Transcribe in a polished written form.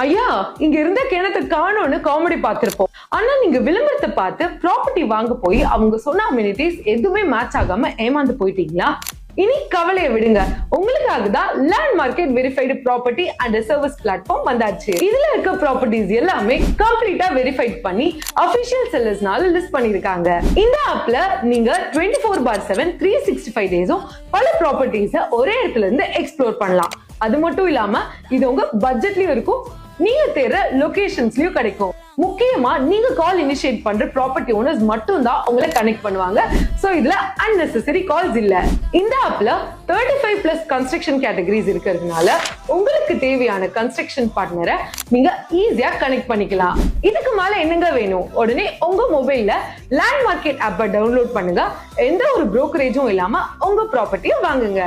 ஐயா, இங்க இருந்த கிணத்தை காணோன்னு காமெடி பார்த்திருப்போம். ஆனா நீங்க விளம்பரத்தை பார்த்து ப்ராப்பர்ட்டி வாங்க போய் அவங்க சொன்ன அம்யூனிட்டிஸ் எதுவுமே மேட்ச் ஆகாம ஏமாந்து போயிட்டீங்களா? இனி கவலையை விடுங்க. உங்களுக்காக தான் land market verified property and service platform வந்தாச்சு. இதுல இருக்க ப்ராப்பர்ட்டிஸ் எல்லாமே கம்ப்ளீட்டா வெரிஃபைட் பண்ணி அபிஷியல் செல்லர்ஸ்னால லிஸ்ட் பண்ணிருக்காங்க. இந்த ஆப்ல நீங்க 24/7 365 டேஸும் பல ப்ராப்பர்ட்டிஸ ஒரே இடத்துல இருந்து எக்ஸ்ப்ளோர் பண்ணலாம். அது மட்டும் இல்லாம இது உங்க பட்ஜெட்லயும் இருக்கும், நீங்க தேடுற லொகேஷன்ஸ்லயும் கிடைக்கும். முக்கியமா நீங்க கால் இனிஷியேட் பண்ற ப்ராப்பர்ட்டி ஓனர்ஸ் மட்டும் தான் உங்களை கனெக்ட் பண்ணுவாங்க. சோ இதுல unnecessary கால்ஸ் இல்ல. இந்த ஆப்ல 35+ கன்ஸ்ட்ரக்ஷன் கேட்டகரிஸ் இருக்கிறதுனால உங்களுக்கு தேவையான கன்ஸ்ட்ரக்ஷன் பார்ட்னரை நீங்க ஈஸியா கனெக்ட் பண்ணிக்கலாம். இதுக்கு மேல என்னங்க வேணும்? உடனே உங்க மொபைல்ல லேண்ட் மார்க்கெட் ஆப்பை டவுன்லோட் பண்ணுங்க. எந்த ஒரு புரோக்கரேஜும் இல்லாம உங்க ப்ராப்பர்ட்டியை வாங்குங்க.